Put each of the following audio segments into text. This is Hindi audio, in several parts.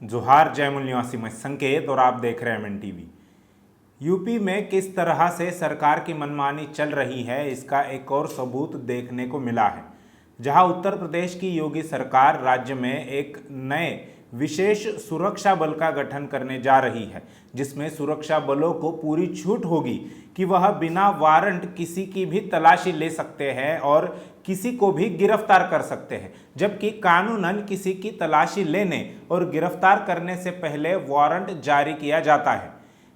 जोहार जयमुल निवासी मैं संकेत और आप देख रहे हैं एमएन टीवी। यूपी में किस तरह से सरकार की मनमानी चल रही है, इसका एक और सबूत देखने को मिला है, जहां उत्तर प्रदेश की योगी सरकार राज्य में एक नए विशेष सुरक्षा बल का गठन करने जा रही है, जिसमें सुरक्षा बलों को पूरी छूट होगी कि वह बिना वारंट किसी की भी तलाशी ले सकते हैं और किसी को भी गिरफ्तार कर सकते हैं, जबकि कानूनन किसी की तलाशी लेने और गिरफ्तार करने से पहले वारंट जारी किया जाता है।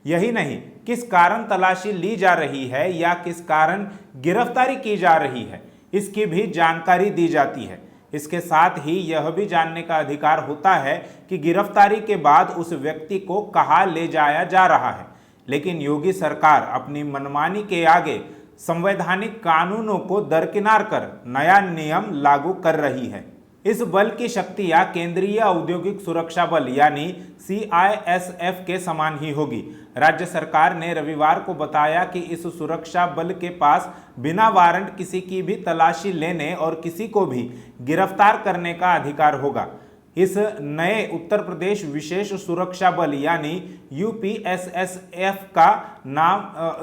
यही नहीं, किस कारण तलाशी ली जा रही है या किस कारण गिरफ्तारी की जा रही है, इसकी भी जानकारी दी जाती है। इसके साथ ही यह भी जानने का अधिकार होता है कि गिरफ्तारी के बाद उस व्यक्ति को कहाँ ले जाया जा रहा है। लेकिन योगी सरकार अपनी मनमानी के आगे संवैधानिक कानूनों को दरकिनार कर नया नियम लागू कर रही है। इस बल की शक्तियां केंद्रीय औद्योगिक सुरक्षा बल यानी CISF के समान ही होगी। राज्य सरकार ने रविवार को बताया कि इस सुरक्षा बल के पास बिना वारंट किसी की भी तलाशी लेने और किसी को भी गिरफ्तार करने का अधिकार होगा। इस नए उत्तर प्रदेश विशेष सुरक्षा बल यानी UPSSF का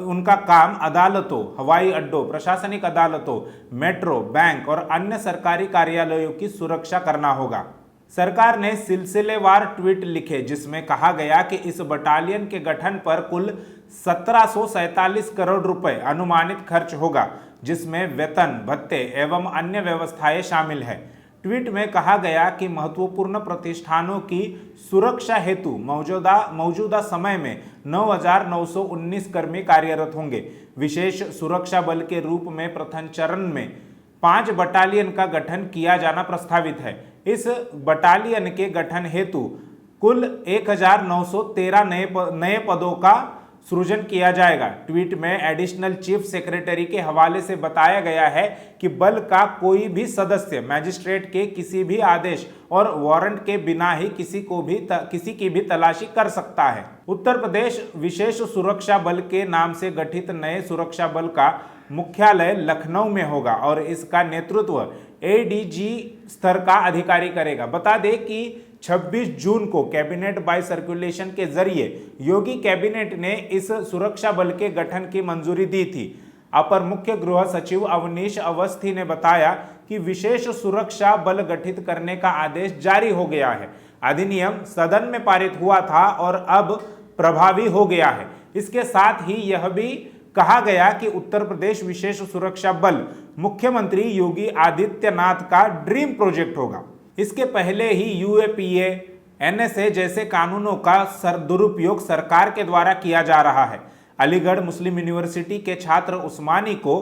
उनका काम अदालतों, हवाई अड्डों, प्रशासनिक अदालतों, मेट्रो, बैंक और अन्य सरकारी कार्यालयों की सुरक्षा करना होगा। सरकार ने सिलसिलेवार ट्वीट लिखे जिसमें कहा गया कि इस बटालियन के गठन पर कुल 1747 करोड़ रुपए अनुमानित खर्च होगा, जिसमें वेतन, भत्ते एवं अन्य व्यवस्थाएं शामिल है। ट्वीट में कहा गया कि महत्वपूर्ण प्रतिष्ठानों की सुरक्षा हेतु मौजूदा समय में 9,919 कर्मी कार्यरत होंगे। विशेष सुरक्षा बल के रूप में प्रथम चरण में 5 बटालियन का गठन किया जाना प्रस्तावित है। इस बटालियन के गठन हेतु कुल 1,913 नए पदों का सृजन किया जाएगा। ट्वीट में एडिशनल चीफ सेक्रेटरी के हवाले से बताया गया है कि बल का कोई भी सदस्य मजिस्ट्रेट के किसी भी आदेश और वारंट के बिना ही किसी की भी तलाशी कर सकता है। उत्तर प्रदेश विशेष सुरक्षा बल के नाम से गठित नए सुरक्षा बल का मुख्यालय लखनऊ में होगा और इसका नेतृत्व ADG स्तर का अधिकारी करेगा। बता दें कि 26 जून को कैबिनेट बाय सर्कुलेशन के जरिए योगी कैबिनेट ने इस सुरक्षा बल के गठन की मंजूरी दी थी। अपर मुख्य गृह सचिव अवनीश अवस्थी ने बताया कि विशेष सुरक्षा बल गठित करने का आदेश जारी हो गया है। अधिनियम सदन में पारित हुआ था और अब प्रभावी हो गया है। इसके साथ ही यह भी कहा गया कि उत्तर प्रदेश विशेष सुरक्षा बल मुख्यमंत्री योगी आदित्यनाथ का ड्रीम प्रोजेक्ट होगा। इसके पहले ही UAPA, NSA जैसे कानूनों का दुरुपयोग सरकार के द्वारा किया जा रहा है। अलीगढ़ मुस्लिम यूनिवर्सिटी के छात्र उस्मानी को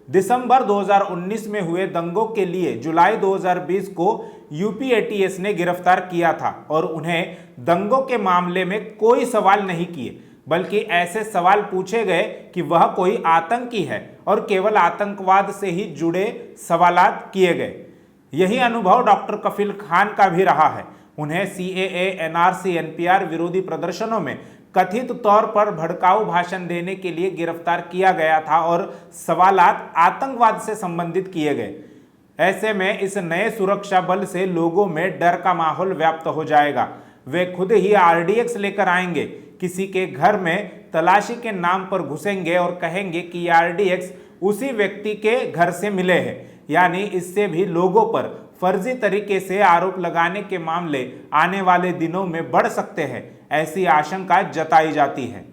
दिसंबर 2019 में हुए दंगों के लिए जुलाई 2020 को UPATS ने गिरफ्तार किया था और उन्हें दंगों के मामले में कोई सवाल नहीं किए, बल्कि ऐसे सवाल पूछे गए कि वह कोई आतंकी है और केवल आतंकवाद से ही जुड़े सवालात किए गए। यही अनुभव डॉक्टर कफील खान का भी रहा है। उन्हें CAA, NRC, NPR विरोधी प्रदर्शनों में कथित तौर पर भड़काऊ भाषण देने के लिए गिरफ्तार किया गया था और सवालात आतंकवाद से संबंधित किए गए। ऐसे में इस नए सुरक्षा बल से लोगों में डर का माहौल व्याप्त हो जाएगा। वे खुद ही RDX लेकर आएंगे, किसी के घर में तलाशी के नाम पर घुसेंगे और कहेंगे कि RDX उसी व्यक्ति के घर से मिले हैं। यानी इससे भी लोगों पर फर्जी तरीके से आरोप लगाने के मामले आने वाले दिनों में बढ़ सकते हैं, ऐसी आशंका जताई जाती है।